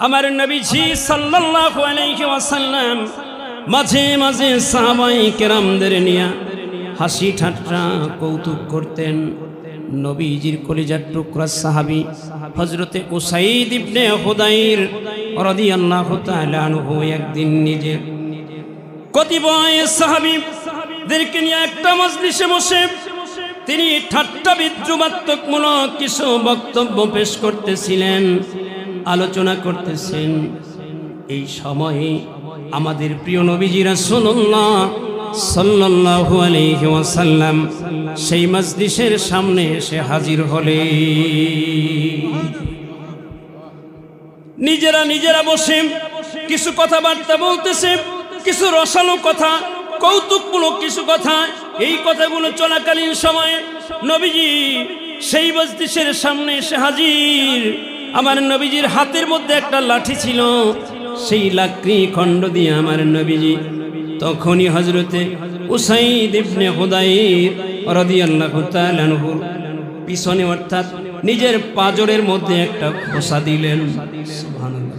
আমার নবীজি সাল্লাল্লাহু আলাইহি ওয়াসাল্লাম মাঝে মাঝে সাহাবায়ে কেরামদের নিয়ে হাসি ঠাট্টা কৌতুক করতেন। নবীজির কলিজার টুকরা সাহাবী হযরতে উসাইদ ইবনে হুদাইর রাদিয়াল্লাহু তাআলা আনহু একদিন নিজে কতিপয় সাহাবীদেরকে নিয়ে একটা মজলিসে বসে তিনি ঠাট্টা বিদ্রুপাত্মকমূলক কিছু বক্তব্য পেশ করতেছিলেন, আলোচনা করতেছেন। এই সময়ে আমাদের প্রিয় নবীজি রাসূলুল্লাহ সাল্লাল্লাহু আলাইহি ওয়াসাল্লাম সেই মজলিসের সামনে এসে হাজির হলেন। নিজেরা বসে কিছু কথাবার্তা বলতেছে, কিছু রসালো কথা, কৌতুকমূলক কিছু কথা। এই কথাগুলো চলাকালীন সময়ে নবীজি সেই মজলিসের সামনে এসে হাজির। আমার নবীজির হাতের মধ্যে একটা লাঠি ছিল, সেই লাকড়ি খণ্ড দিয়ে আমার নবীজি তখনই হযরতে উসাইদ ইবনে হুদাইর রাদিয়াল্লাহু তাআলা আনহু পিছনে অর্থাৎ নিজের পাজরের মধ্যে একটা খোঁচা দিলেন। সুবহানাল্লাহ।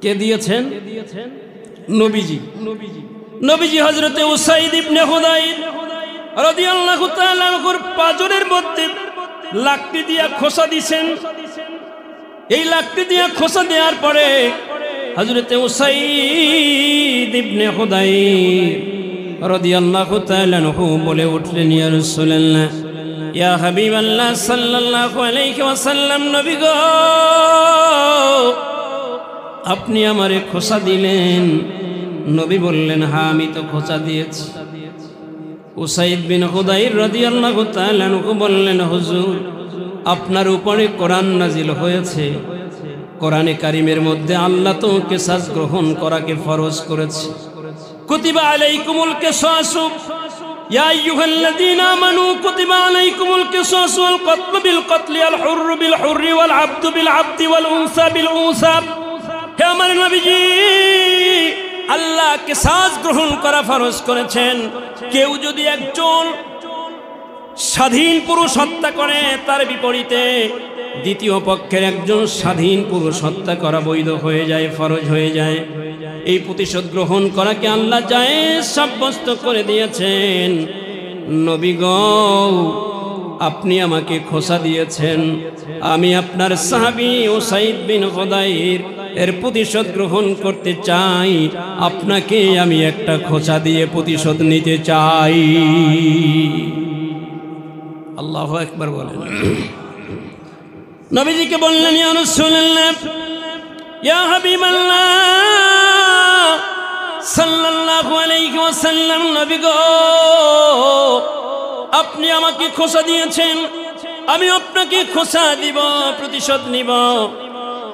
কে দিয়েছেন? নবীজি হযরতে উসাইদ ইবনে হুদাইর রাদিয়াল্লাহু তাআলা আনহুর পাজরের মধ্যে লাকড়ি দিয়ে খোঁচা দিয়েছেন। এই লাকড়ি দিয়ে খোঁচা দেওয়ার পরে হযরতে উসাইদ ইবনে হুদাইর রাদিয়াল্লাহু তাআলা আনহু বলে উঠলেন, ইয়া রাসূলুল্লাহ, ইয়া হাবিবাল্লাহ সাল্লাল্লাহু আলাইহি ওয়াসাল্লাম, নবী গো, আপনি আমারে খোঁচা দিলেন। নবী বললেন, হ্যাঁ আমি তো খোঁচা দিয়েছি। উসাইদ বিন হুদাইর রাদিয়াল্লাহু তাআলা আনহু বললেন, হুজুর, আপনার উপরে কোরআন নাজিল হয়েছে। কোরআনে কারিমের মধ্যে আল্লাহ তো কিসাস গ্রহণ করাকে ফরজ করেছে। কুতিবা আলাইকুমুল কিসাসু ইয়া আইয়ুহাল্লাযীনা আমানু কুতিবা আলাইকুমুল কিসাসু ওয়াল কতলু বিল কতলি ওয়াল হুররু বিল হুররি ওয়াল আবদু বিল আবদি ওয়াল উনসা বিল উনসা। হে আমার নবীজি, আল্লাহ কিসাস গ্রহণ করা ফরজ করেছেন। কেউ যদি একজন স্বাধীন পুরুষ হত্যা করে, তার বিপরীতে দ্বিতীয় পক্ষের একজন স্বাধীন পুরুষ হত্যা করা বৈধ হয়ে যায়, ফরজ হয়ে যায়। এই প্রতিশোধ গ্রহণ করাকে আল্লাহ জায়েজ সাব্যস্ত করে দিয়েছেন। নবী গো, আপনি আমাকে খোঁচা দিয়েছেন, আমি আপনার সাহাবী উসাইদ বিন হুদাইর এর প্রতিশোধ গ্রহণ করতে চাই। আপনাকে আমি একটা খোঁচা দিয়ে প্রতিশোধ নিতে চাই। আল্লাহু আকবার বলেন। নবীজিকে বললেন, ইয়া রাসূলুল্লাহ, ইয়া হাবিবাল্লাহ সাল্লাল্লাহু আলাইহি ওয়াসাল্লাম, নবী গো, আপনি আমাকে খোঁচা দিয়েছেন, আমি আপনাকে খোঁচা দিব, প্রতিশোধ নিব।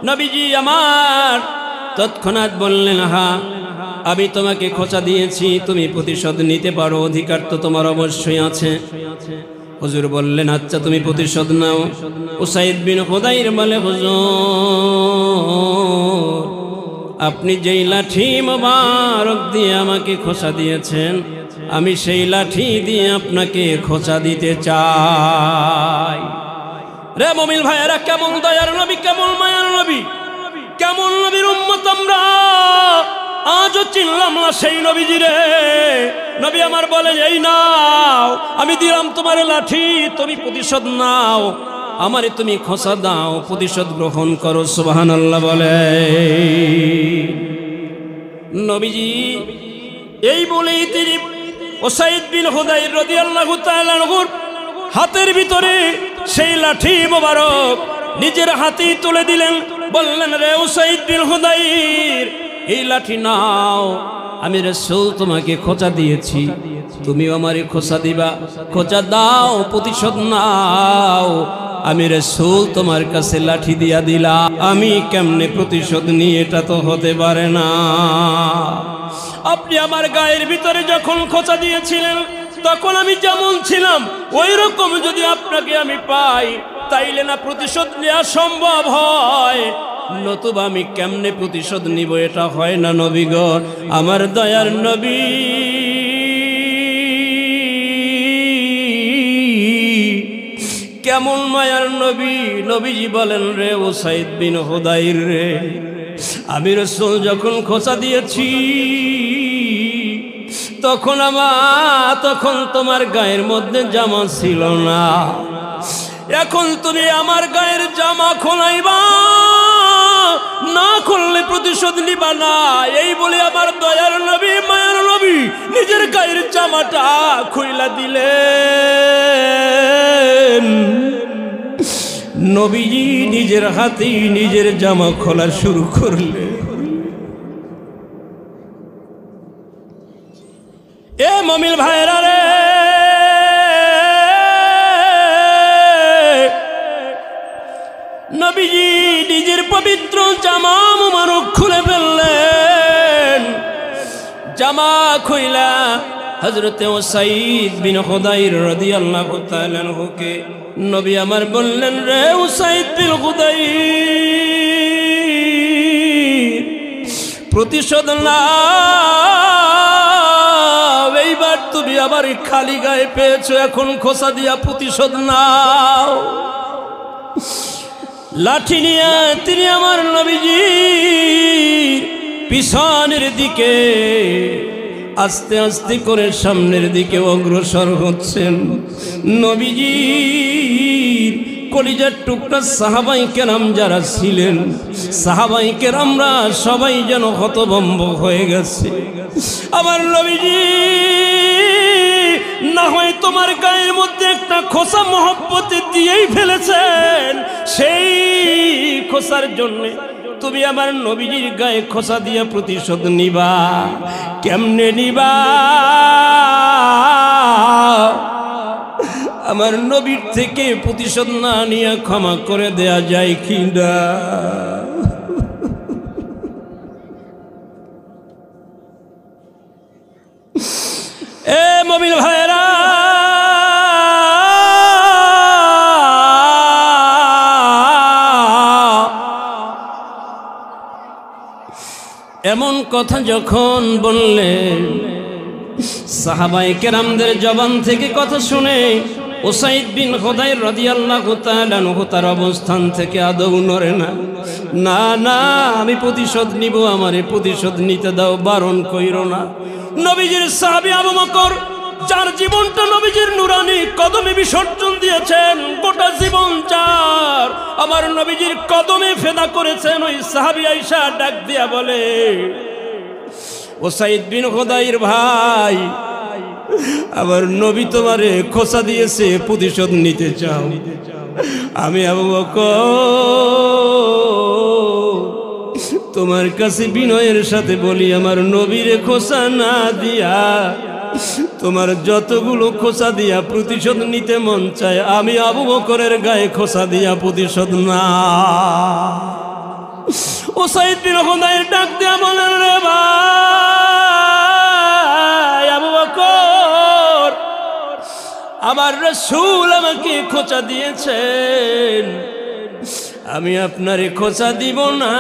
নবীজি আমার তৎক্ষণাৎ বললেন, হ্যাঁ আমি তোমাকে খোঁচা দিয়েছি, তুমি প্রতিশোধ নিতে পারো, অধিকার তো তোমার অবশ্যই আছে। হুজুর বললেন, আচ্ছা তুমি প্রতিশোধ নাও। উসাইদ বিন হুদাইর বলে, হুজুর, আপনি যেই লাঠি মোবারক দিয়ে আমাকে খোঁচা দিয়েছেন, আমি সেই লাঠি দিয়ে আপনাকে খোঁচা দিতে চাই। রে মুমিন ভাইয়েরা, কেমন দয়ার নবী, কেমন মায়ার নবী, কেমন নবীর উম্মত আমরা। আজও চিনলাম না সেই নবীজি রে। নবী আমার বলে, এই নাও, আমি দিলাম তোমার লাঠি, তুমি প্রতিশোধ নাও, আমারে তুমি খোঁচা দাও, প্রতিশোধ গ্রহণ করো। সুবহানাল্লাহ বলে। নবীজি এই বলেই তিনি উসাইদ বিন হুদাইর রাদিয়াল্লাহু তাআলা আনহুর হাতের ভিতরে সেই লাঠি মোবারক নিজের হাতেই তুলে দিলেন। বললেন, রে উসাইদ বিন হুদাইর, এই লাঠি নাও, আমি রাসূল তোমাকে খোঁচা দিয়েছি, তুমিও আমারে খোঁচা দিবা, খোঁচা দাও, প্রতিশোধ নাও। আমি রাসূল তোমার কাছে লাঠি দিয়া দিলাম, আমি কেমনে প্রতিশোধ নিই, এটা তো হতে পারে না। আপনি আমার গায়ের ভিতরে যখন খোঁচা দিয়েছিলেন, তখন আমি যেমন ছিলাম ওই রকম যদি আপনাকে আমি পাই, তাইলে না প্রতিশোধ নেওয়া সম্ভব হয়, নতুবা আমি কেমনে প্রতিশোধ নিব, এটা হয় না। নবী গো, আমার দয়ার নবী কেমন মায়ার নবী। নবীজি বলেন, রে উসাইদ বিন হুদাইর রে, আমি রাসূল যখন খোঁচা দিয়েছি তখন তোমার গায়ের মধ্যে জামা ছিল না, এখন তুমি আমার গায়ের জামা খোলাইবা, না খুললে প্রতিশোধ নিবা না। এই বলে আমার দয়ার নবী মায়ার নবী নিজের গায়ের জামাটা খুইলা দিলেন। নবীজি নিজের হাতেই নিজের জামা খোলা শুরু করলেন। এ মুমিন ভাইরা রে, নবীজি নিজের পবিত্র জামা মুবারক খুলে ফেললেন। জামা খুইলা হযরতে উসাইদ বিন হুদাইর রাদিয়াল্লাহু তাআলা আনহুকে নবী আমার বললেন, রে উসাইদ বিন হুদাইর, প্রতিশোধ নাও, এইবার তুমি আবার খালি গায়ে পেয়েছো, এখন খোঁচা দিয়া প্রতিশোধ নাও। লাঠি নিয়ে তিনি আমার নবীজির পিছনের দিকে আস্তে আস্তে করে সামনের দিকে অগ্রসর হচ্ছেন। নবীজির কলিজার টুকরা সাহাবাই কেরাম যারা ছিলেন, সাহাবাই কেরামরা সবাই যেন হতভম্ব হয়ে গেছে। আমার নবীজি না হয় তোমার গায়ের মধ্যে একটা খোঁচা মহব্বতে দিয়েই ফেলেছেন, সেই খোঁচার জন্য তুমি আমার নবীজির গায়ে খোঁচা দিয়ে প্রতিশোধ নিবা, কেমনে নিবা? আমার নবীর থেকে প্রতিশোধ না নিয়ে ক্ষমা করে দেয়া যায় কি না? এ মুমিন ভাইরা, এমন কথা যখন বললেন, সাহাবায়ে কেরামদের জবান থেকে কথা শুনে উসাইদ বিন হুদাইর রাদিয়াল্লাহু তাআলা আনহু তার অবস্থান থেকে আদৌ নড়ে না। না না, আমি প্রতিশোধ নিব, আমারে প্রতিশোধ নিতে দাও, বারণ কইরো না। নবীজির সাহাবী আবু বকর, যার জীবনটা নবীজির নুরানি কদমে বিসর্জন দিয়েছেন, গোটা জীবন যার আমার নবীজির কদমে ফেদা করেছেন, ওই সাহাবী আয়েশা ডাক দিয়া বলে, উসাইদ বিন হুদাইর ভাই, আমার নবী তোমারে খোঁচা দিয়েছে, প্রতিশোধ নিতে চাও? আমি আবু বকর তোমার কাছে বিনয়ের সাথে বলি, আমার নবীরে খোঁচা না দিয়া তোমার যতগুলো খোঁচা দিয়া প্রতিশোধ নিতে মন চায়, আমি আবু বকরের গায়ে খোঁচা দিয়া প্রতিশোধ না। উসাইদ বিন হুদাইর ডাক দিয়া বলেন, রে ভাই আবু বকর, আমার রাসূল আমাকে খোঁচা দিয়েছেন, আমি আপনারে খোঁচা দিব না।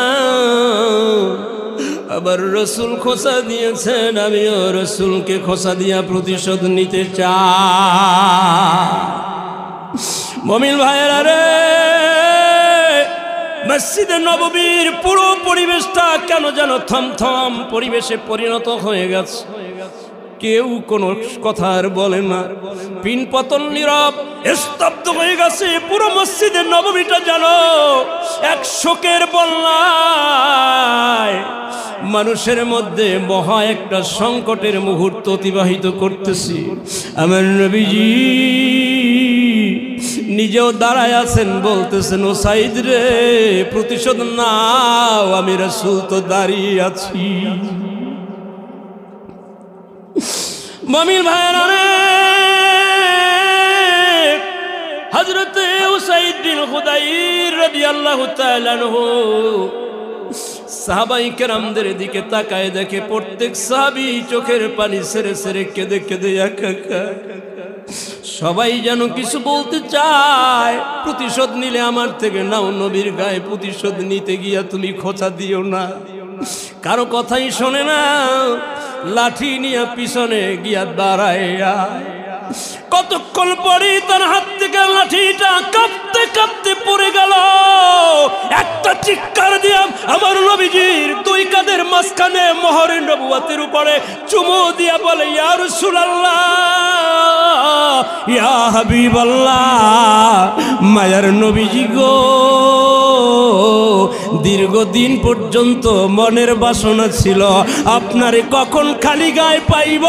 আবার রাসূল খোঁচা দিয়েছেন, আমিও রাসূলকে খোঁচা দিয়া প্রতিশোধ নিতে চাই। মুমিন ভাইরা রে, মসজিদে নববীর পুরো পরিবেশটা কেন যেন থমথম পরিবেশে পরিণত হয়ে গেছে। কেউ কোনো কথা আর বলে না, পিন পতন নীরব স্তব্ধ হয়ে গেছে। পুরো মসজিদে নববীটা যেন এক শোকের বন্যায় মানুষের মধ্যে মহা একটা সংকটের মুহূর্ত অতিবাহিত করতেছি। আমার নবীজি নিজেও দাঁড়ায় আছেন, বলতেছেন, উসাইদ রে, প্রতিশোধ নাও, আমি রাসূল তো দাঁড়িয়ে আছি। মুমিন ভাইরা রে, হযরতে উসাইদ বিন হুদাইর রাদিয়াল্লাহু তাআলা আনহু সাহাবায়ে কেরামদের দিকে তাকায়, দেখে প্রত্যেক সাহাবী চোখের পানি ছেড়ে ছেড়ে কেঁদে কেঁদে একাকার। সবাই যেন কিছু বলতে চায়, প্রতিশোধ নিলে আমার থেকে নাও, নবীর গায়ে প্রতিশোধ নিতে গিয়া তুমি খোঁচা দিও না। কারো কথাই শোনে না, লাঠি নিয়ে পিছনে গিয়া দাঁড়ায়। কতক্ষণ পরে তার হাত থেকে দিকের লাঠিটা কাঁপতে কাঁপতে পড়ে গেল। একটা চিৎকার দিয়ে আমার নবীজির দুই কাঁধের মাঝখানে মোহরে নবুয়তের উপরে চুমু দিয়া বলে, ইয়া রাসূলুল্লাহ, ইয়া হাবিবাল্লাহ, মায়ার নবীজি গো, দীর্ঘদিন পর্যন্ত মনের বাসনা ছিল আপনারে কখন খালি গায়ে পাইব,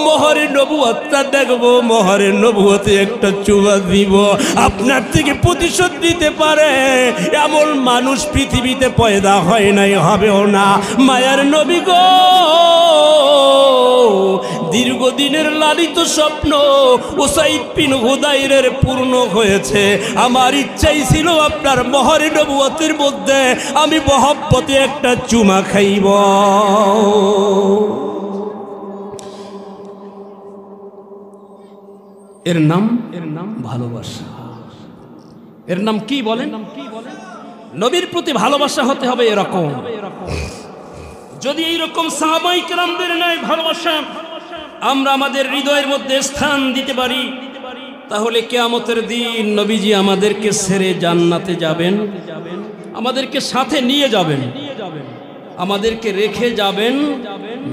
মোহরে নবুয়তটা দেখব, মোহরে নবুয়তে একটা চুমা দিব, আপনার থেকে প্রতিশোধ দিতে পারে এমন মানুষ পৃথিবীতে পয়দা হয় নাই, হবেও না। মায়ার নবী গো, দীর্ঘদিনের লালিত স্বপ্ন উসাইদ বিন হুদাইরের পূর্ণ হয়েছে। আমার ইচ্ছাই ছিল আপনার মোহরে নবুয়তের মধ্যে আমি মহব্বতে একটা চুমা খাইব। এর নাম ভালোবাসা। এর নাম কি বলেন? নবীর প্রতি ভালোবাসা হতে হবে এরকম। যদি এইরকম সাহাবায়ে কেরামদের ন্যায় ভালোবাসা আমরা আমাদের হৃদয়ের মধ্যে স্থান দিতে পারি, তাহলে কিয়ামতের দিন নবীজি আমাদেরকে ছেড়ে জান্নাতে যাবেন, আমাদেরকে সাথে নিয়ে যাবেন, আমাদেরকে রেখে যাবেন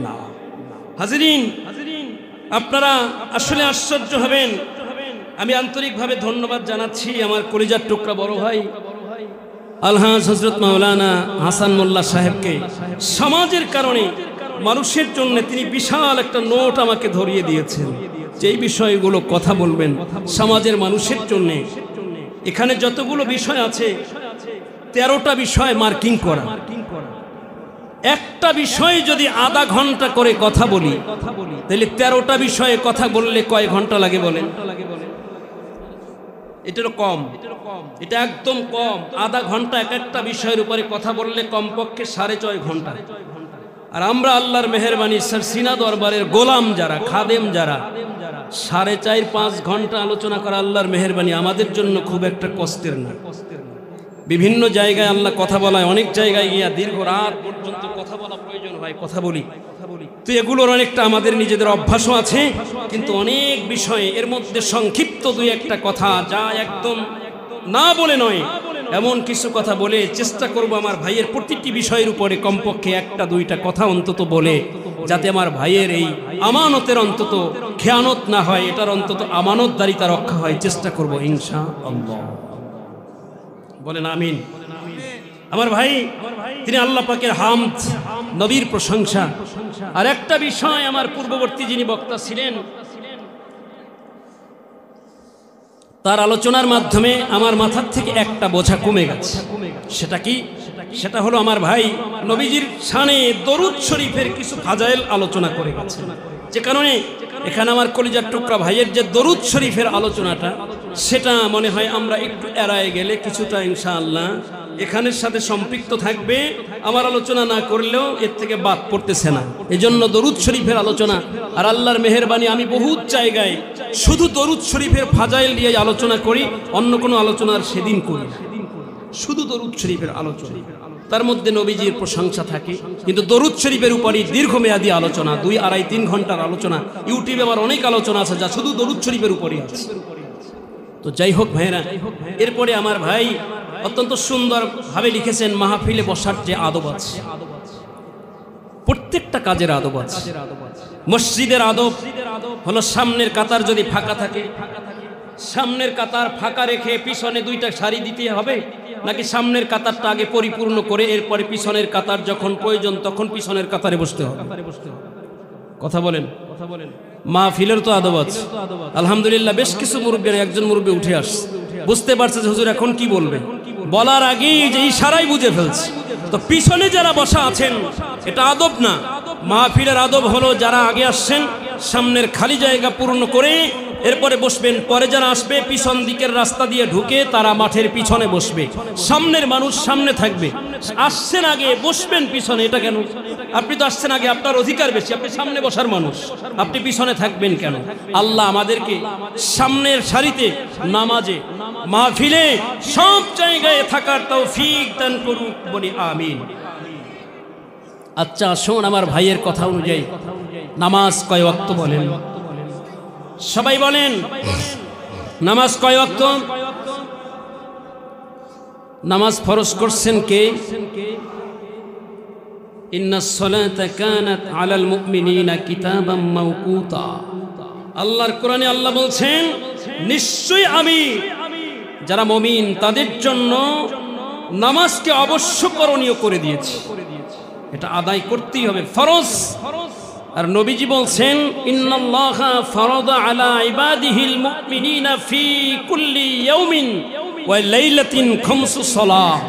না। হাজিরিন, আপনারা আসলে আশ্চর্য হবেন। আমি আন্তরিকভাবে ধন্যবাদ জানাচ্ছি আমার কলিজার টুকরা বড় ভাই আলহাজ হযরত মাওলানা হাসান মোল্লা সাহেবকে। সমাজের কারণে, মানুষের জন্য তিনি বিশাল একটা নোট আমাকে ধরিয়ে দিয়েছেন, যেই বিষয়গুলো কথা বলবেন সমাজের মানুষের জন্য। এখানে যতগুলো বিষয় আছে 13টা বিষয় মার্কিং করা। একটা বিষয় যদি আধা ঘন্টা করে কথা বলি, তাহলে 13টা বিষয়ে কথা বললে কয় ঘন্টা লাগে বলেন? এটারও কম, এটা একদম কম। আধা ঘন্টা এক একটা বিষয়ের উপরে কথা বললে কমপক্ষে 6.5 ঘন্টা। আর আমরা আল্লাহর মেহেরবানি সিনা দরবারের গোলাম যারা, খাদেম যারা, 4.5-5 ঘন্টা আলোচনা করা আল্লাহর মেহেরবানি আমাদের জন্য খুব একটা কষ্টের না। বিভিন্ন জায়গায় আল্লাহ কথা বলায়, অনেক জায়গায় গিয়া দীর্ঘ রাত পর্যন্ত কথা বলা প্রয়োজন হয়, কথা বলি। তো এগুলোর অনেকটা আমাদের নিজেদের অভ্যাসও আছে, কিন্তু অনেক বিষয়ে এর মধ্যে সংক্ষিপ্ত 2-1টা কথা, যা একদম না বলে নয় এমন কিছু কথা বলে চেষ্টা করব আমার ভাইয়ের প্রতিটি বিষয়ের উপরে কমপক্ষে 1-2টা কথা অন্তত বলে, যাতে আমার ভাইয়ের এই আমানতের অন্তত খেয়ানত না হয়, এটার অন্তত আমানতদারিতা রক্ষা হয়। চেষ্টা করব ইনশাআল্লাহ। বলেন আমিন। আমার ভাই, তিনি আল্লাহ পাকের হামদ, নবীর প্রশংসা। আর একটা বিষয় আমার পূর্ববর্তী যিনি বক্তা ছিলেন, তার আলোচনার মাধ্যমে আমার মাথার থেকে একটা বোঝা কমে গেছে। সেটা কি? সেটা হলো আমার ভাই নবীজির শানে দরুদ শরীফের কিছু ফাজাইল আলোচনা করে গেছে, যে কারণে এখানে আমার কলিজার টুকরা ভাইয়ের যে দরুদ শরীফের আলোচনাটা, সেটা মনে হয় আমরা একটু এড়ায় গেলে কিছুটা ইনশাআল্লাহ এখানের সাথে সম্পৃক্ত থাকবে। আমার আলোচনা না করলেও এর থেকে বাদ পড়তেছে না, এজন্য দরুদ শরীফের আলোচনা। আর আল্লাহর মেহেরবানি আমি বহুত জায়গায় শুধু দরুদ শরীফের ফাজাইল দিয়ে আলোচনা করি, অন্য কোনো আলোচনার সেদিন করি না, শুধু দরুদ শরীফের আলোচনা। তার মধ্যে নবীজির প্রশংসা থাকে, কিন্তু দরুদ শরীফের উপরই দীর্ঘমেয়াদী আলোচনা, 2-2.5-3 ঘন্টার আলোচনা। ইউটিউবে আবার অনেক আলোচনা আছে যা শুধু দরুদ শরীফের উপরই আছে। তো যাই হোক ভাইরা, এরপরে আমার ভাই অত্যন্ত সুন্দর ভাবে লিখেছেন মাহফিলে বসার যে আদব আছে, প্রত্যেকটা কাজের আদব আছে। মসজিদের আদব হলো সামনের কাতার যদি ফাঁকা থাকে, সামনের কাতার ফাঁকা রেখে পিছনে 2টা সারি দিতে হবে, নাকি সামনের কাতারটা আগে পরিপূর্ণ করে এরপরে পিছনের কাতার যখন প্রয়োজন তখন পিছনের কাতারে বসতে হবে? কথা বলেন। মাহফিলের তো আদব আছে। আলহামদুলিল্লাহ বেশ কিছু মুরব্বী, একজন মুরব্বী উঠে আসছে, বুঝতে পারছে যে হুজুর এখন কি বলবে, বলার আগেই যে ইশারাই বুঝে ফেলছে। তো পিছনে যারা বসা আছেন, এটা আদব না। মাহফিলের আদব হলো যারা আগে আসছেন সামনের খালি জায়গা পূর্ণ করে এরপরে বসবেন, পরে যারা আসবে পিছন দিকের রাস্তা দিয়ে ঢুকে তারা মাঠের পিছনে বসবে, সামনের মানুষ সামনে থাকবে। আসছেন আগে, বসবেন পিছনে, এটা কেন? আপনি তো আসছেন আগে, আপনার অধিকার বেশি, আপনি সামনে বসার মানুষ, আপনি পিছনে থাকবেন কেন? আল্লাহ আমাদেরকে সামনের সারিতে, নামাজে, মাহফিলে, সব জায়গায় থাকার তৌফিক দান করুক, বলি আমিন। আচ্ছা শোন, আমার ভাইয়ের কথা অনুযায়ী নামাজ কয় ওয়াক্ত বলেন? সবাই বলেন। নামাজ কয় ওয়াক্ত? নামাজ ফরজ করছেন কে? ইন্নাস সালাতা কানাত আলাল মুমিনিনা কিতাবাম মাওকুতা। আল্লাহর কোরআনে আল্লাহ বলছেন নিশ্চয়ই আমি যারা মুমিন তাদের জন্য নামাজকে অবশ্যকরণীয় করে দিয়েছি, এটা আদায় করতেই হবে, ফরজ। আর নবীজি বলছেন ইন্নাল্লাহা ফারাদা আলা ইবাদিহিল মুমিনিনা ফি কুল্লি ইয়াউমিন ওয়া লাইলাতিন খামসু সালাহ।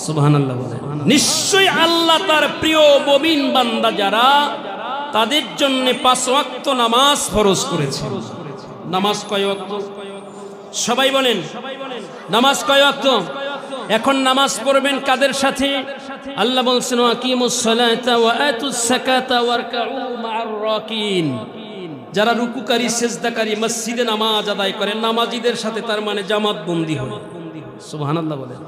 সুবহানাল্লাহ। নিশ্চয়ই আল্লাহ তার প্রিয় মুমিন বান্দা যারা তাদের জন্য 5 ওয়াক্ত নামাজ ফরজ করেছেন। নামাজ কয় ওয়াক্ত? সবাই বলেন নামাজ কয় ওয়াক্ত? এখন নামাজ পড়বেন কাদের সাথে? আল্লাহ বলছেন আকিমুস সালাতা ওয়া আতুস যাকাতা ওয়ারকাউ মা'আর রাকিন। যারা রুকুকারী সিজদাকারী মসজিদে নামাজ আদায় করে নামাজীদের সাথে, তার মানে জামাত বন্দী হয়। সুবহানাল্লাহ বলেন।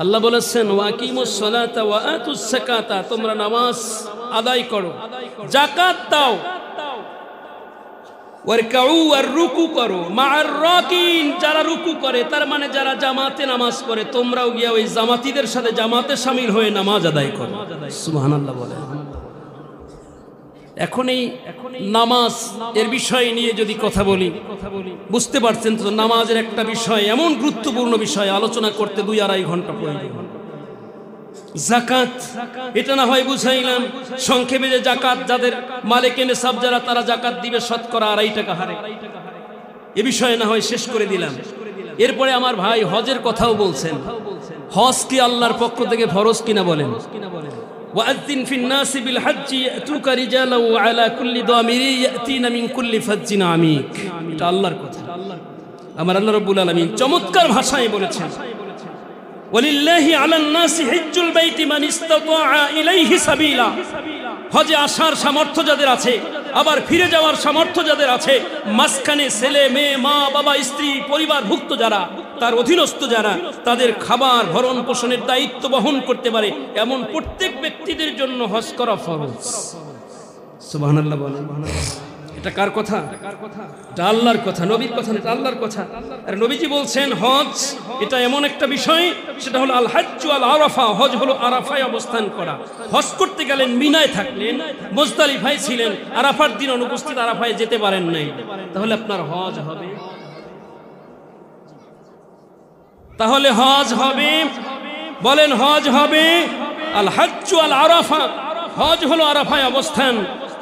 আল্লাহ বলেছেন ওয়াকিমুস সালাতা ওয়া আতুস যাকাতা, তোমরা নামাজ আদায় করো, যাকাত দাও, ওয়ারকাউ আর রুকু করো, মা'আর রাকিন, যারা রুকু করে তার মানে যারা জামাতে নামাজ পড়ে, তোমরাও গিয়া ওই জামাতীদের সাথে জামাতে শামিল হয়ে নামাজ আদায় করো। সুবহানাল্লাহ বলেন। এখন এই নামাজ এর বিষয় নিয়ে যদি কথা বলি, বুঝতে পারছেন তো নামাজের একটা বিষয় এমন গুরুত্বপূর্ণ বিষয়, আলোচনা করতে 2-2.5 ঘন্টা প্রয়োজন। যাকাত, এটা না হয় বুঝাইলাম সংক্ষেপে যে যাকাত যাদের মালিকে নেসাব যারা তারা যাকাত দিবে শতকরা 2.5 টাকা হারে, এ বিষয়ে না হয় শেষ করে দিলাম। এরপরে আমার ভাই হজের কথাও বলছেন। হজ কি আল্লাহর পক্ষ থেকে ফরজ কিনা বলেন? ওয়াআযিন ফিন নাসি বিল হজ্জি ইয়াতুকা রিজালান ওয়া আলা কুল্লি দামিরি ইয়াতিনা মিন কুল্লি ফাজ্জিন আমিক। এটা আল্লাহর কথা। আমার আল্লাহ রাব্বুল আলামিন চমৎকার ভাষায় বলেছেন ওয়ালিল্লাহি আলান নাসি হিজ্জুল বাইতি মান ইসতাতাআ ইলাইহি সাবিলা। হজে আসার সামর্থ্য যাদের আছে, আবার ফিরে যাওয়ার সামর্থ্য যাদের আছে, মাঝখানে ছেলে মেয়ে মা বাবা স্ত্রী পরিবারভুক্ত যারা, তার অধীনস্থ যারা, তাদের খাবার ভরণ পোষণের দায়িত্ব বহন করতে পারে এমন প্রত্যেক ব্যক্তিদের জন্য হজ করা ফরজ। সুবহানাল্লাহ বলেন। এটা কার কথা? এটা আল্লাহর কথা, নবীর কথা, এটা আল্লাহর কথা। আর নবীজি বলছেন হজ এটা এমন একটা বিষয়, সেটা হলো আল হাজ্জু আল আরাফা। হজ হলো আরাফায় অবস্থান করা। হজ করতে গেলেন, মিনায় থাকলেন, মুজদালিফায় ছিলেন, আরাফার দিন অনুপস্থিত, আরাফায় যেতে পারেন নাই, তাহলে আপনার হজ হবে? তাহলে হজ হবে? বলেন হজ হবে? আল হাজ্জু আল আরাফা, হজ হলো আরাফায় অবস্থান।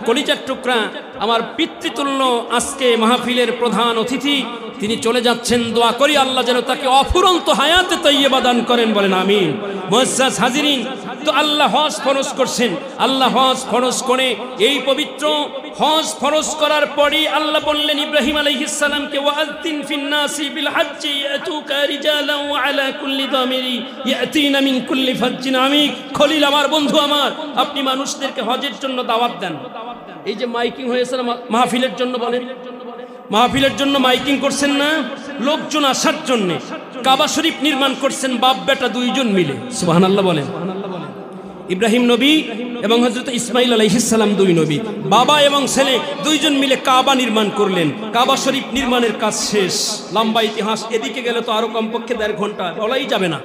কলিজার টুকরা আমার পিতৃতুল্য আজকে মাহফিলের প্রধান অতিথি, তিনি চলে যাচ্ছেন, দোয়া করি আল্লাহ যেন তাকে অফুরন্ত হায়াতে তৈয়বা দান করেন, বলেন আমিন। মুআজ্জাজ হাজিরিন, তো আল্লাহ হজ ফরজ করছেন। আল্লাহ হজ ফরজ করে এই পবিত্র হজ ফরজ করার পরই আল্লাহ বললেন ইব্রাহিম আলাইহিস সালামকে ওয়াআযিন ফিন নাসি বিল হজ্জি ইয়াতুকা রিজালান ওয়া আলা কুল্লি দামিরি ইয়াতিনা মিন কুল্লি ফাজ্জিন আমিক। খলিল আমার, বন্ধু আমার, আপনি মানুষদেরকে হজের জন্য দাওয়াত দেন। এই যে মাইকিং হয়েছে মাহফিলের জন্য, বলেন মাহফিলের জন্য মাইকিং করছেন না, লোকজন আসার জন্য কাবা শরীফ নির্মাণ করছেন বাপ বেটা 2 জন মিলে। সুবহানাল্লাহ বলেন। ইব্রাহিম নবী এবং হযরত ইসমাইল আলাইহিস সালাম 2 নবী, বাবা এবং ছেলে 2 জন মিলে কাবা নির্মাণ করলেন। কাবা শরীফ নির্মাণের কাজ শেষ, লম্বা ইতিহাস, এদিকে গেলে তো আরো কমপক্ষে 1.5 ঘন্টা, বলাই যাবে না।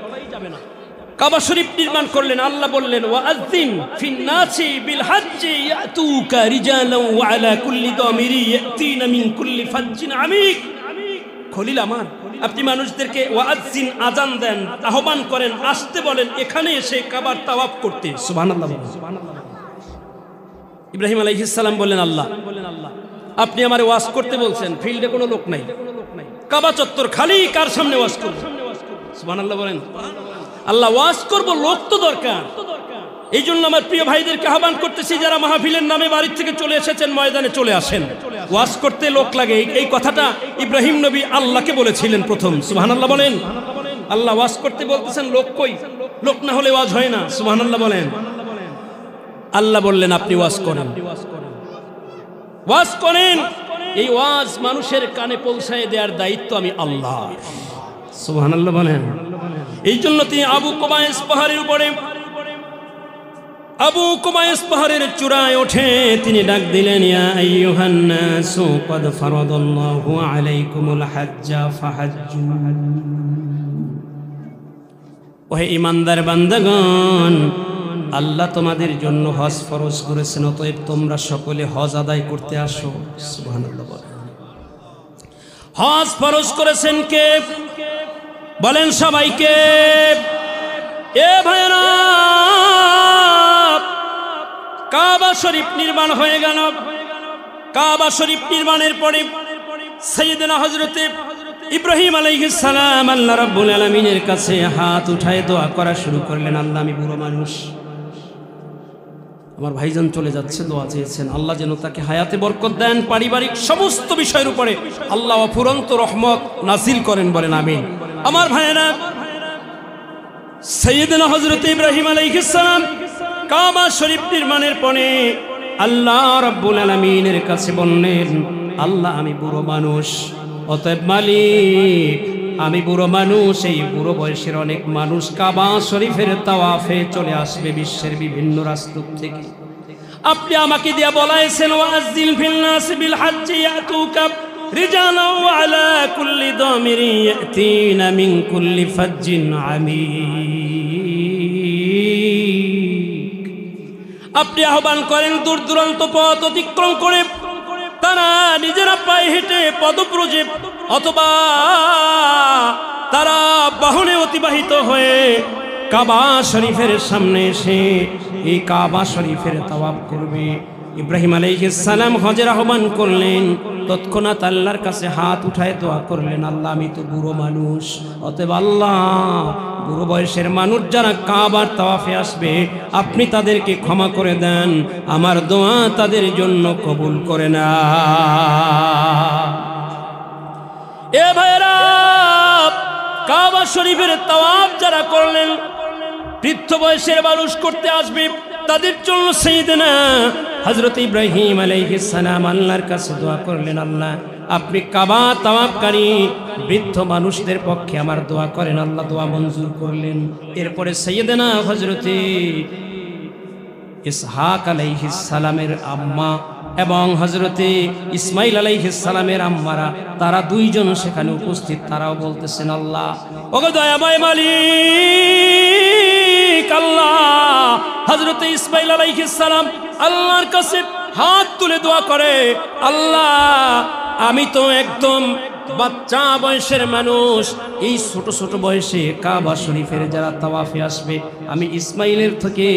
কাবা শরীফ নির্মাণ করলেন। আল্লাহ বললেন ওয়াআযিন ফিন নাসি বিল হজ্জি ইয়াতুকা রিজালান ওয়া আলা কুল্লি দামিরি ইয়াতিনা মিন কুল্লি ফাজ্জিন আমিক। খলিল আমার, আপনি মানুষদেরকে ওয়াআযিন, আযান দেন, আহ্বান করেন, আসতে বলেন, এখানে এসে কাবার তাওয়াফ করতে। সুবহানাল্লাহ। ইব্রাহিম আলাইহিস সালাম বললেন আল্লাহ আপনি আমারে ওয়াজ করতে বলছেন, ফিল্ডে কোনো লোক নাই, কাবা চত্বর খালি, কার সামনে ওয়াজ করব? সুবহানাল্লাহ বলেন। আল্লাহ ওয়াজ করব, লোক তো দরকার। এই জন্য আমার প্রিয় ভাইদেরকে আহ্বান করতেছি, যারা মাহফিলের নামে বাড়ি থেকে চলে এসেছেন ময়দানে চলে আসেন। ওয়াজ করতে লোক লাগে, এই কথাটা ইব্রাহিম নবী আল্লাহকে বলেছিলেন প্রথম। সুবহানাল্লাহ বলেন। আল্লাহ ওয়াজ করতে বলতেছেন, লোক কই? লোক না হলে ওয়াজ হয় না। সুবহানাল্লাহ বলেন। আল্লাহ বললেন আপনি ওয়াজ করেন, ওয়াজ করেন। এই ওয়াজ মানুষের কানে পৌঁছায় দেওয়ার দায়িত্ব আমি আল্লাহ। সুবহানাল্লাহ বলেন। এই জন্য তিনি আবু কুবাইস পাহাড়ের উপরে আবু কুবাইস পাহাড়ের চূড়ায় ওঠে তিনি ডাক দিলেন, ইয়া আইয়ুহান নাসু ক্বাদ ফারাদাল্লাহু আলাইকুমুল হাজ্জা ফাহাজ্জু। ওহে ঈমানদার বান্দাগণ, আল্লাহ তোমাদের জন্য হজ ফরজ করেছেন, অতএব তোমরা সকলে হজ আদায় করতে আসো। সুবহানাল্লাহ। হজ ফরজ করেছেন কে? বলেন সবাইকে। এ ভাইরা, কাবা শরীফ নির্মাণ হয়ে গেল। কাবা শরীফ নির্মাণের পরে সাইয়েদনা হযরতে ইব্রাহিম আলাইহিস সালাম আল্লাহ রাব্বুল আলামিনের কাছে হাত উঠায় দোয়া করা শুরু করলেন। আল্লাহ, আমি বুড়ো মানুষ, আমার ভাইজান চলে যাচ্ছে, দোয়া চেয়েছেন আল্লাহ যেন তাকে হায়াতে বরকত দেন, পারিবারিক সমস্ত বিষয়ের উপরে আল্লাহ অফুরন্ত রহমত নাজিল করেন। বলেন আমিন। আমার ভাইয়েরা, সাইয়েদনা হযরত ইব্রাহিম আলাইহিস সালাম কাবা শরীফ নির্মাণের পরে আল্লাহ রাব্বুল আলামিনের কাছে বললেন, আল্লাহ আমি বুড়ো মানুষ, অতএব মালিক আমি বুড়ো মানুষ, এই বুড়ো বয়সের অনেক মানুষ কাবা শরীফের তাওয়াফে চলে আসবে বিশ্বের বিভিন্ন রাষ্ট্র থেকে। আপনি আমাকে দিয়া বলাইছেন, ওয়াজিল ফিল নাস বিল হজ্জি ইয়াতুকা রিজালান ওয়া আলা কুল্লি দামিরিন ইয়াতিনা মিন কুল্লি ফাজ্জিন আমিক। আপনি আহ্বান করেন দূর দূরান্ত পথ অতিক্রম করে তারা নিজেরা পায়ে হেঁটে পদব্রজে অথবা তারা বাহনে অতিবাহিত হয়ে কাবা শরীফের সামনে এসে এই কাবা শরীফের তাওয়াফ করবে। ইব্রাহিম আলাইহিস সালাম হজের আহ্বান করলেন, তৎক্ষণাৎ আল্লাহর কাছে হাত উঠায় দোয়া করলেন, আল্লাহ আমি তো বুড়ো মানুষ, অতএব আল্লাহ বুড়ো বয়সের মানুষ যারা কাবার তাওয়াফে আসবে আপনি তাদেরকে ক্ষমা করে দেন, আমার দোয়া তাদের জন্য কবুল করে না। এ ভাইরা, কাবা শরীফের তাওয়াফ যারা করলেন, বৃদ্ধ বয়সের মানুষ করতে আসবে, তাদের জন্য সাইয়েদনা হযরত ইব্রাহিম আলাইহিস সালাম আল্লাহর কাছে দোয়া করলেন, আল্লাহ আপনি কাবা তাওয়াফকারী বৃদ্ধ মানুষদের পক্ষে আমার দোয়া করেন। আল্লাহ দোয়া মঞ্জুর করলেন। এরপরে সাইয়েদনা হযরত ইসহাক আলাইহিস সালামের আম্মা এবং হযরতে ইসমাইল আলাইহিস সালামের আম্মারা, তারা দুইজন সেখানে উপস্থিত। তারাও বলতেছেন, আল্লাহ ওগো দয়াময় মালিক আল্লাহ, হযরতে ইসমাইল আলাইহিস সালাম আল্লাহর কাছে হাত তুলে দোয়া করে, আল্লাহ আমি তো একদম বাচ্চা বয়সের মানুষ, এই ছোট ছোট বয়সে কাবা শরীফের যারা তাওয়াফে আসবে আমি ইসমাইলের থেকে,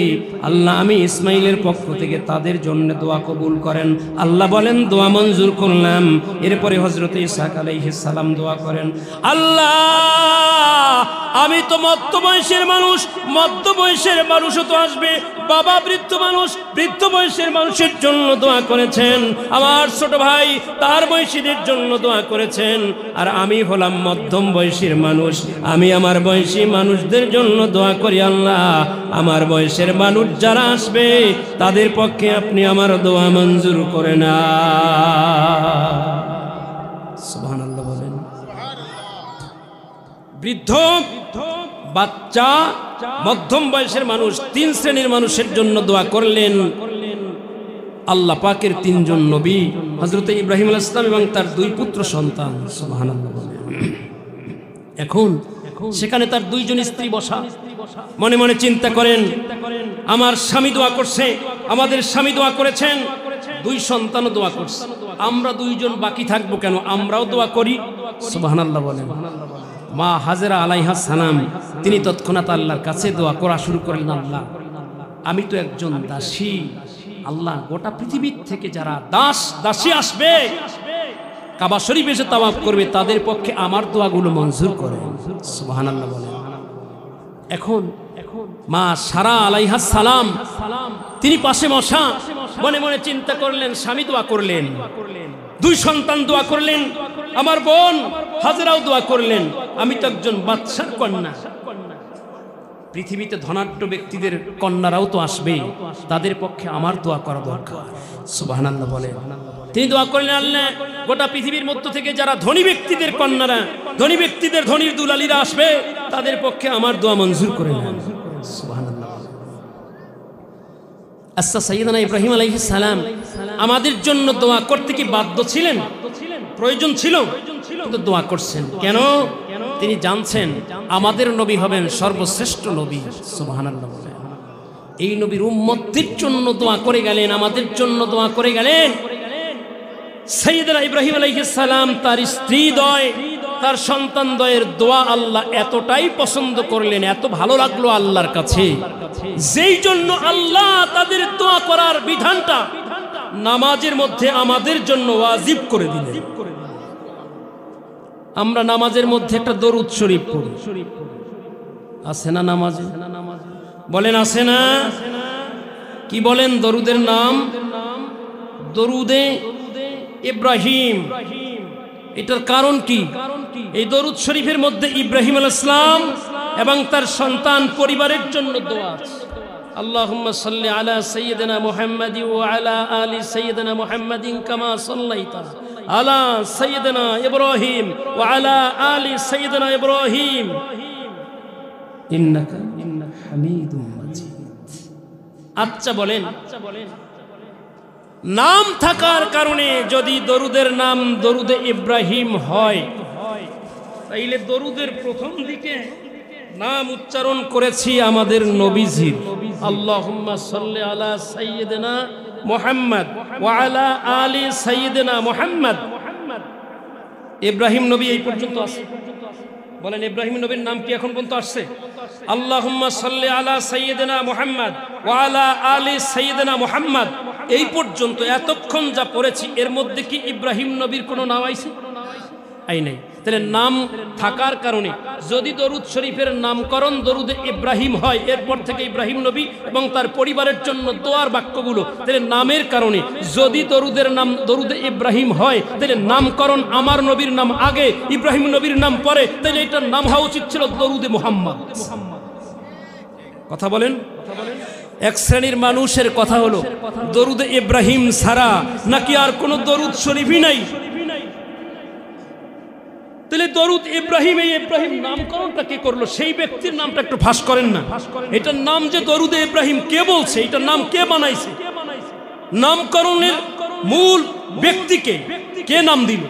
আল্লাহ আমি ইসমাইলের পক্ষ থেকে তাদের জন্য দোয়া কবুল করেন। আল্লাহ বলেন দোয়া মঞ্জুর করলাম। এরপরে হযরত ইসহাক আলাইহিস সালাম দোয়া করেন, আল্লাহ আমি তো মধ্য বয়সের মানুষ, মধ্য বয়সের মানুষও তো আসবে, বাবা বৃদ্ধ মানুষ, বৃদ্ধ বয়সের মানুষের জন্য দোয়া করেছেন, আমার ছোট ভাই তার বয়সীদের জন্য দোয়া করেছেন, আর আমি হলাম মধ্যম বয়সীর মানুষ, আমি আমার বয়সী মানুষদের জন্য দোয়া করি, আল্লাহ আমার বয়সের মানুষ যারা আসবে তাদের পক্ষে আপনি আমার দোয়া মঞ্জুর করে না। সুবহানাল্লাহ বলেন। বৃদ্ধ, বাচ্চা, মধ্যম বয়সের মানুষ, তিন শ্রেণীর মানুষের জন্য দোয়া করলেন আল্লাহ পাকের তিনজন নবী, হযরত ইব্রাহিম আলাইহিস সালাম এবং তার দুই পুত্র সন্তান। সুবহানাল্লাহ বলেন। এখন সেখানে তার দুইজন স্ত্রী বসা, মনে মনে চিন্তা করেন, আমার স্বামী দোয়া করছে, আমাদের স্বামী দোয়া করেছেন, দুই সন্তানও দোয়া করছে, আমরা দুইজন বাকি থাকবো কেন? আমরাও দোয়া করি। সুবহানাল্লাহ বলেন। মা হাজেরা আলাইহাস সালাম তিনি তৎক্ষণাৎ আল্লাহর কাছে দোয়া করা শুরু করলেন, আল্লাহ আমি তো একজন দাসী, আল্লাহ গোটা পৃথিবীর থেকে যারা দাস দাসী আসবে কাবা শরীফে এসে তাওয়াফ করবে তাদের পক্ষে আমার দোয়াগুলো মঞ্জুর করে। সুবহানাল্লাহ বলেন। এখন মা সারা আলাইহাস সালাম তিনি পাশে বসা, মনে মনে চিন্তা করলেন, স্বামী দোয়া করলেন, দুই সন্তান দোয়া করলেন, আমার বোন হাজেরাও দোয়া করলেন, আমি তো একজন বাদশার কন্যা, পৃথিবীতে ধনাঢ্য ব্যক্তিদের কন্যারাও তো আসবে, তাদের পক্ষে আমার দোয়া করা দরকার। সুবহানাল্লাহ বলেন। তিনি দোয়া করলেন, আল্লাহ গোটা পৃথিবীর মধ্য থেকে যারা ধনী ব্যক্তিদের কন্যারা, ধনী ব্যক্তিদের ধনীর দুলালীরা আসবে তাদের পক্ষে আমার দোয়া মঞ্জুর করে নেন। সুবহানাল্লাহ। আচ্ছা, সাইয়েদনা ইব্রাহিম আলাইহিস সালাম আমাদের জন্য দোয়া করতে কি বাধ্য ছিলেন? প্রয়োজন ছিল? কিন্তু দোয়া করছেন কেন? তিনি জানছেন আমাদের নবী হবেন সর্বশ্রেষ্ঠ নবী। সুবহানাল্লাহ। এই নবীর উম্মতের জন্য দোয়া করে গেলেন, আমাদের জন্য দোয়া করে গেলেন। সাইয়েদনা ইব্রাহিম আলাইহিস সালাম তার স্ত্রী দয়, তার সন্তান দয়ের দোয়া আল্লাহ এতটাই পছন্দ করলেন, এত ভালো লাগলো আল্লাহর কাছে, যেই জন্য আল্লাহ তাদের দোয়া করার বিধানটা নামাজের মধ্যে আমাদের জন্য ওয়াজিব করে দিলেন। আমরা নামাজের মধ্যে একটা দরুদ শরীফ পড়ি, আছে না নামাজে? বলেন আছে না? কি বলেন দরুদের নাম? দরুদে ইব্রাহিম। এটার কারণ কি? এই দরুদ শরীফের মধ্যে ইব্রাহিম আলাইহিস সালাম এবং তার সন্তান পরিবারের জন্য দোয়া আছে। আল্লাহুম্মা সাল্লি আলা সাইয়্যিদিনা মুহাম্মাদি ওয়া আলা আলি সাইয়্যিদিনা মুহাম্মাদিন কামা সাল্লাইতা আলা সাইয়্যিদিনা ইব্রাহিম ওয়া আলা আলি সাইয়্যিদিনা ইব্রাহিম ইন্নাকা হামিদুম মাজিদ। আচ্ছা বলেন, নাম থাকার কারণে যদি দরুদের নাম দরুদে ইব্রাহিম হয়, তাইলে দরুদের প্রথম দিকে নাম উচ্চারণ করেছি আমাদের নবীজির, আল্লাহুম্মা সাল্লি আলা সাইয়্যিদিনা মুহাম্মদ ওয়া আলা আলি সাইয়্যিদিনা মুহাম্মদ। ইব্রাহিম নবী এই পর্যন্ত আছে। বলেন ইব্রাহিম নবীর নাম কি এখন পর্যন্ত আসছে? আল্লাহুম্মা সাল্লি আলা সাইয়্যিদিনা মুহাম্মদ ওয়া আলা আলি সাইয়্যিদিনা মুহাম্মদ। এই পর্যন্ত এতক্ষণ যা পড়েছি এর মধ্যে কি ইব্রাহিম নবীর কোনো নাম আইছে? আই নাই। তাহলে নাম থাকার কারণে যদি দরুদ শরীফের নামকরণ দরুদে ইব্রাহিম হয়, এরপর থেকে ইব্রাহিম নবী এবং তার পরিবারের জন্য দোয়ার বাক্যগুলো, তাহলে নামের কারণে যদি দরুদের নাম দরুদে ইব্রাহিম হয়, তাহলে নামকরণ আমার নবীর নাম আগে, ইব্রাহিম নবীর নাম পরে, তাহলে এটার নাম হওয়া উচিত ছিল দরুদে মুহাম্মদ। কথা বলেন। এক শ্রেণীর মানুষের কথা হলো দরুদে ইব্রাহিম ছাড়া নাকি আর কোন দরুদ শরীফই নাই। তাহলে দরুদ ইব্রাহিম, এই ইব্রাহিম নামকরণটা কে করলো? সেই ব্যক্তির নামটা একটু ফাঁস করেন না। এটার নাম যে দরুদে ইব্রাহিম, কে বলছে? এটার নাম কে বানাইছে? নামকরণের মূল ব্যক্তিকে কে নাম দিল?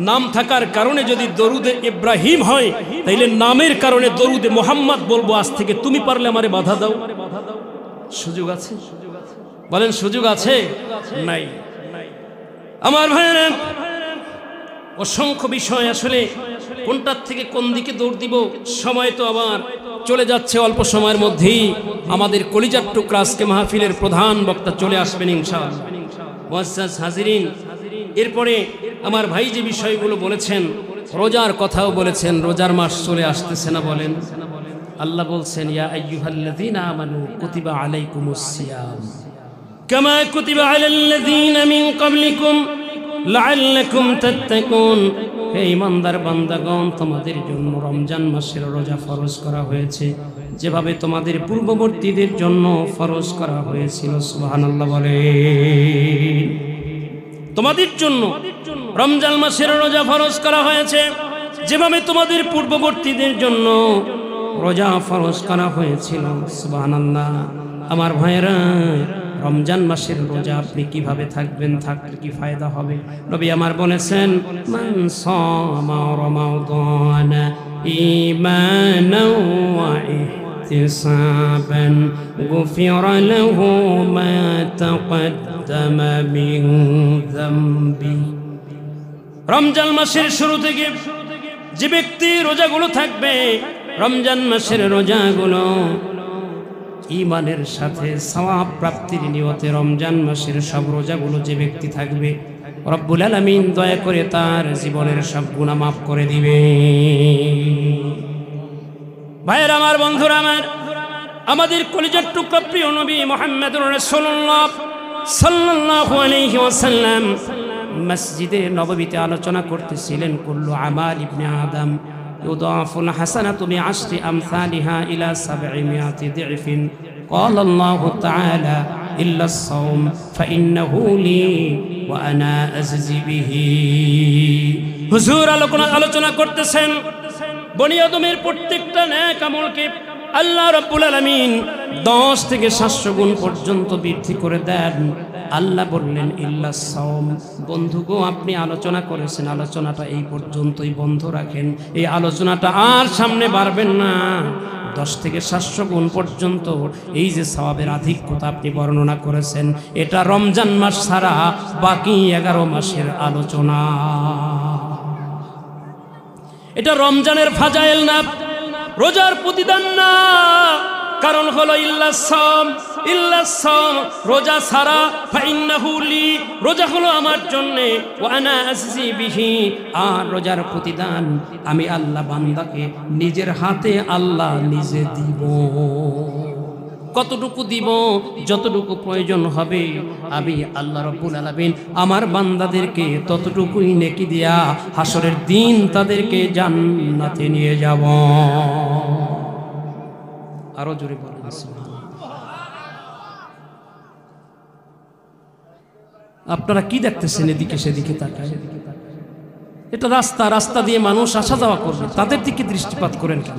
নাম থাকার কারণে যদি দরুদে ইব্রাহিম হয়, তাইলে নামের কারণে দরুদে মুহাম্মদ বলবো আজ থেকে। তুমি পারলে আমারে বাধা দাও। সুযোগ আছে? বলেন সুযোগ আছে? নাই। আমার ভাইরা, অসংখ্য বিষয়, আসলে কোনটার থেকে কোন দিকে দৌড় দিব, সময় তো আবার চলে যাচ্ছে। অল্প সময়ের মধ্যেই আমাদের কলিজার টুকরা আজকে মাহফিলের প্রধান বক্তা চলে আসবেন ইনশাআল্লাহ। মুআজ্জাজ হাজিরিন, এরপরে আমার ভাই যে বিষয়গুলো বলেছেন, রোজার কথাও বলেছেন, রোজার মাস চলে আসতেছে না? বলেন। আল্লাহ বলছেন, ইয়া আইয়ুহাল্লাযীনা আমানু কুতিবা আলাইকুমুস সিয়াম কামা কুতিবা আলাল্লাযীনা মিন ক্বাবলিকুম লাআল্লাকুম তাত্তাকুন। হে ঈমানদার বান্দাগণ, তোমাদের জন্য রমজান মাসের রোজা ফরজ করা হয়েছে যেভাবে তোমাদের পূর্ববর্তীদের জন্য ফরজ করা হয়েছিল। সুবহানাল্লাহ। বলে তোমাদের জন্য রমজান মাসের রোজা ফরজ করা হয়েছে যেভাবে তোমাদের পূর্ববর্তীদের জন্য রোজা ফরজ করা হয়েছিল। সুবহানাল্লাহ। আমার ভাইরা, রমজান মাসের রোজা আপনি কিভাবে থাকবেন, থাকলে কি ফায়দা হবে? নবী আমার বলেছেন, মান সামা রমাদান ঈমানাও ওয়া ইহতিসাবান গুফিরা লাহু মা তাকদ্দামা মিন যামবি। রমজান মাসের শুরু থেকে যে ব্যক্তি রোজাগুলো থাকবে, রমজান মাসের রোজাগুলো ঈমানের সাথে সওয়াব প্রাপ্তির নিয়তে রমজান মাসের সব রোজাগুলো যে ব্যক্তি থাকবে, রব্বুল আলামিন দয়া করে তার জীবনের সব গুনাহ মাফ করে দিবে। ভাইয়েরা আমার, বন্ধুরা আমার, আমাদের কলিজার টুকরা প্রিয় নবী মুহাম্মদুর রাসূলুল্লাহ সাল্লাল্লাহু আলাইহি ওয়াসাল্লাম মসজিদে নববীতে আলোচনা করতেছিলেন, কুল্লু আমাল ইবনে আদম ইউদাফুল হাসানাতু বিআশরি আমসালিহা ইলা 700 দি'ফিন। قال الله تعالى إلا الصوم فإنه لي وأنا أجزي به। হুজুর আলোচনা করতেছেন বনি আদমের প্রত্যেকটা নেক আমলকে আল্লাহ রাব্বুল আলামিন 10 থেকে 700 গুণ পর্যন্ত বৃদ্ধি করে দেন। আল্লাহ বললেন ইল্লা সাওম, বন্ধুগো আপনি আলোচনা করেছেন, আলোচনাটা এই পর্যন্তই বন্ধ রাখেন, এই আলোচনাটা আর সামনে বাড়বেন না। 10 থেকে 700 গুণ পর্যন্ত এই যে সওয়াবের আধিক্যতা আপনি বর্ণনা করেছেন, এটা রমজান মাস ছাড়া বাকি 11 মাসের আলোচনা। এটা রমজানের ফাজাইল না, রোজার প্রতিদান না। কারণ হলো ইল্লাস সাওম, রোজা ছাড়া ফাইন্নাহু লি, রোজা হলো আমার জন্য, ওয়া আনা আজজি বিহি, আর রোজার প্রতিদান আমি আল্লাহ বান্দাকে নিজের হাতে আল্লাহ নিজে দিব। কতটুকু দিব? যতটুকু প্রয়োজন হবে আমি আল্লাহ রাব্বুল আলামিন আমার বান্দাদেরকে ততটুকুই নেকি দিয়া হাসরের দিন তাদেরকে জান্নাতে নিয়ে যাব। আরো জোরে বলেন সুবহানাল্লাহ। আপনারা কি দেখতেছেন এদিকে সেদিকে তাকায়? এটা রাস্তা দিয়ে মানুষ আসা যাওয়া করবে, তাদের দিকে দৃষ্টিপাত করেন কেন?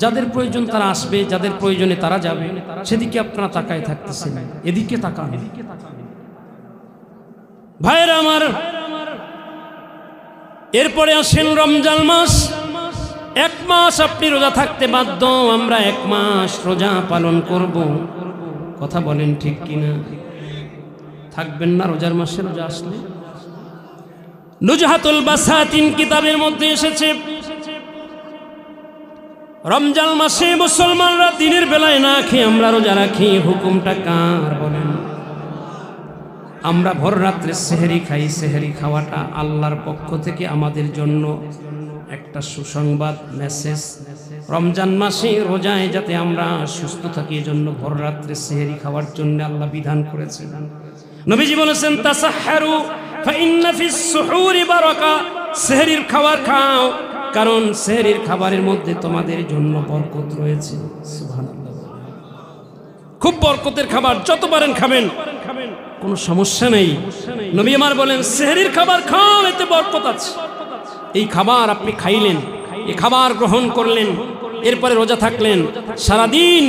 যাদের প্রয়োজন তারা আসবে, যাদের প্রয়োজনে তারা যাবে, সেদিকে আপনারা তাকায় থাকতেছেন, এদিকে তাকান। ভাইয়েরা আমার, এরপরে আসেন রমজান মাস। 1 মাস আপনি রোজা থাকতে বাধ্য, আমরা 1 মাস রোজা পালন করব। কথা বলেন ঠিক কিনা? থাকবেন না রোজার মাসে? রোজা আসলে নুজহাতুল বাসাতিন কিতাবের মধ্যে এসেছে, রমজান মাসে মুসলমানরা দিনের বেলায় না খেয়ে আমরা রোজা রাখি। হুকুমটা কার বলেন? আমরা ভোর রাত্রে সেহরি খাই। সেহরি খাওয়াটা আল্লাহর পক্ষ থেকে আমাদের জন্য একটা সুসংবাদ, মেসেজ। রমজান মাসে রোজায় যাতে আমরা সুস্থ থাকি, এজন্য ভোর রাত্রে সেহরি খাওয়ার জন্য আল্লাহ বিধান করেছেন। নবীজি বলেছেন তাসাহহারু ফাইন্না ফিস সুহুরি বারাকা, সেহরির খাবার খাও, কারণ সেহরির খাবারের মধ্যে তোমাদের জন্য বরকত রয়েছে। সুবহানাল্লাহ, খুব বরকতের খাবার, যত পারেন খাবেন, কোনো সমস্যা নেই। নবী আমার বলেন সেহরির খাবার খাও, এতে বরকত আছে। এই খাবার আপনি খাইলেন, এই খাবার গ্রহণ করলেন, এরপরে রোজা থাকলেন, সারাদিন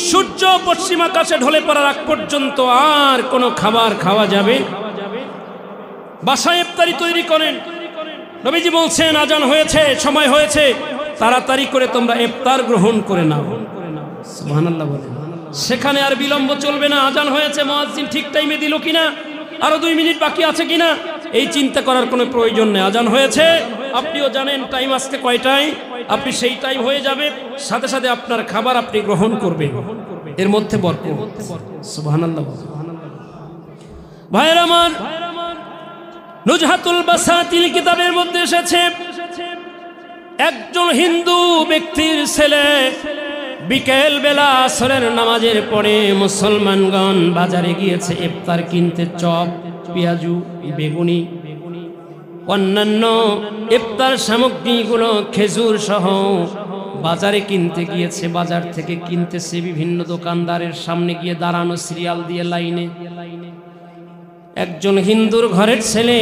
সূর্য পশ্চিম আকাশে ঢলে পড়ার আগ পর্যন্ত আর কোনো খাবার খাওয়া যাবে। বাসায় ইফতারি তৈরি করেন। নবীজি বলছেন আজান হয়েছে, সময় হয়েছে, তাড়াতাড়ি করে তোমরা ইফতার গ্রহণ করে নাও। সুবহানাল্লাহ বলেন। সেখানে আর বিলম্ব চলবে না। আজান হয়েছে, মুয়াজ্জিন ঠিক টাইমে দিল কিনা, আরো 2 মিনিট বাকি আছে কিনা, এই চিন্তা করার কোনো প্রয়োজন নেই। আজান হয়েছে, আপনিও জানেন টাইম আজকে কয়টায়, আপনি সেই টাইম হয়ে যাবে, সাথে সাথে আপনার খাবার আপনি গ্রহণ করবেন, এর মধ্যে বরকত। সুবহানাল্লাহ। ভাইয়ের আমার, নুজহাতুল বাসাতিল কিতাবের মধ্যে এসেছে, একজন হিন্দু ব্যক্তির ছেলে বিকেল বেলা আসরের নামাজের পরে মুসলমানগণ বাজারে গিয়েছে ইফতার কিনতে। চপ, পেঁয়াজু, বেগুনি, অন্যান্য ইফতার সামগ্রীগুলো, খেজুর সহ বাজারে কিনতে গিয়েছে। বাজার থেকে কিনতেছে, বিভিন্ন দোকানদারের সামনে গিয়ে দাঁড়ানো, সিরিয়াল দিয়ে লাইনে। একজন হিন্দুর ঘরের ছেলে,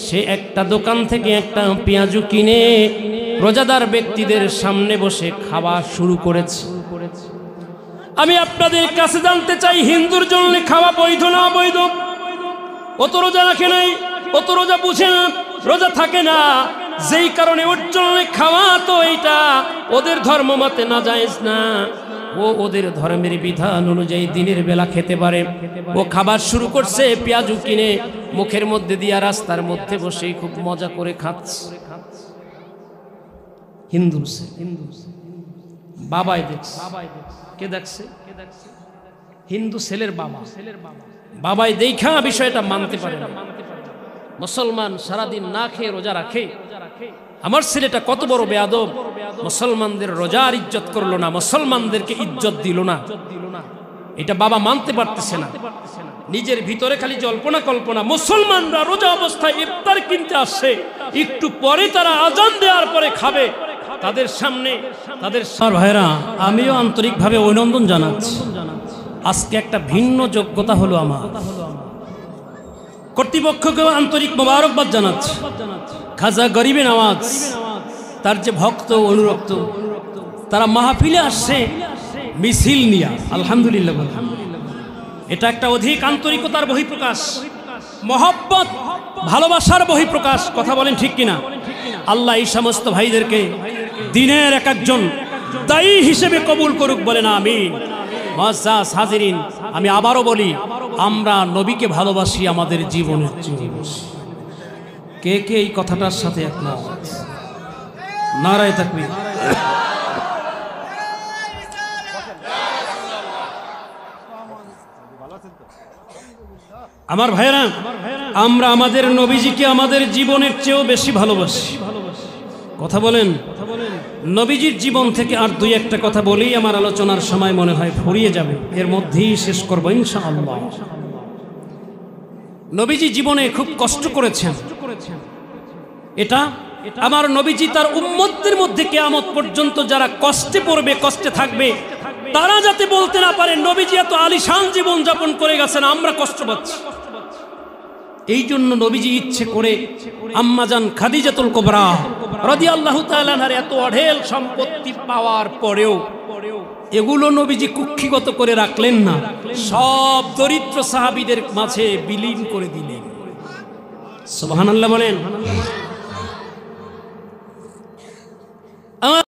সে একটা দোকান থেকে একটা পেঁয়াজু কিনে রোজাদার ব্যক্তিদের সামনে বসে খাওয়া শুরু করেছে। আমি আপনাদের কাছে জানতে চাই, হিন্দুর জন্য খাওয়া বৈধ না অবৈধ? ও তো রোজা রাখে নাই, ও তো রোজা বুঝে না, রোজা থাকে না, যেই কারণে ওর জন্য খাওয়া তো এইটা ওদের ধর্ম মতে না জায়েজ না। ও ওদের ধর্মের বিধান অনুযায়ী দিনের বেলা খেতে পারে। ও খাবার শুরু করছে, পেঁয়াজু কিনে মুখের মধ্যে দিয়া রাস্তার মধ্যে বসে খুব মজা করে খাচ্ছে। হিন্দু বাবাই দেখছে। কে দেখছে? হিন্দু ছেলের বাবা। বাবাই দেখা বিষয়টা মানতে পারে না। মুসলমান সারাদিন না খেয়ে রোজা রাখে, আমার ছেলেটা কত বড় বেয়াদব, মুসলমানদের রোজার ইজ্জত করলো না, মুসলমানদেরকে ইজ্জত দিল না, এটা বাবা মানতে পারতেছে না। নিজের ভিতরে খালি জল্পনা কল্পনা। মুসলমানরা রোজা অবস্থায় ইফতার কিনতে আসছে, একটু পরে তারা আজান দেওয়ার পরে খাবে, তাদের সামনে তাদের ভাইরা, আমিও আন্তরিকভাবে অভিনন্দন জানাচ্ছি। আজকে একটা ভিন্ন যোগ্যতা হলো আমার, কর্তৃপক্ষকেও আন্তরিক মোবারকবাদ জানাচ্ছি। খাজা গরিবে নওয়াজ, তার যে ভক্ত অনুরক্ত, তারা মাহফিলে আসছে মিছিল নিয়া, আলহামদুলিল্লাহ। এটা একটা অধিক আন্তরিকতার বহিঃপ্রকাশ, মহব্বত ভালোবাসার বহিঃপ্রকাশ। কথা বলেন ঠিক কিনা? আল্লাহ এই সমস্ত ভাইদেরকে দিনের এক একজন দায়ী হিসেবে কবুল করুক, বলেন আমিন। মুআজ্জাজ হাজিরিন, আমি আবারও বলি, আমরা নবীকে ভালোবাসি আমাদের জীবনের চেয়ে বেশি। কে কে এই কথাটার সাথে একমত? নারায়ে তাকবীর। আমার ভাইরা, আমরা আমাদের নবীজিকে আমাদের জীবনের চেয়েও বেশি ভালোবাসি। কথা বলেন। নবীজির জীবন থেকে আর দুই একটা কথা বলেই আমার আলোচনার সময় মনে হয় ফুরিয়ে যাবে, এর মধ্যেই শেষ করব ইনশাআল্লাহ। নবীজি জীবনে খুব কষ্ট করেছেন, এটা আমার নবীজি তার উম্মতদের মধ্যে কিয়ামত পর্যন্ত যারা কষ্টে পড়বে, কষ্টে থাকবে, তারা যাতে বলতে না পারে নবীজি এত আলিশান জীবন যাপন করে গেছেন, আমরা কষ্ট পাচ্ছি। এই জন্য নবীজি ইচ্ছে করে আম্মাজান খাদিজাতুল কুবরা রাদিয়াল্লাহু তাআলা আনহার এত অঢেল সম্পত্তি পাওয়ার পরেও এগুলো নবীজি কুক্ষিগত করে রাখলেন না, সব দরিদ্র সাহাবীদের মাঝে বিলীন করে দিলেন। সুবহানাল্লাহ বলেন।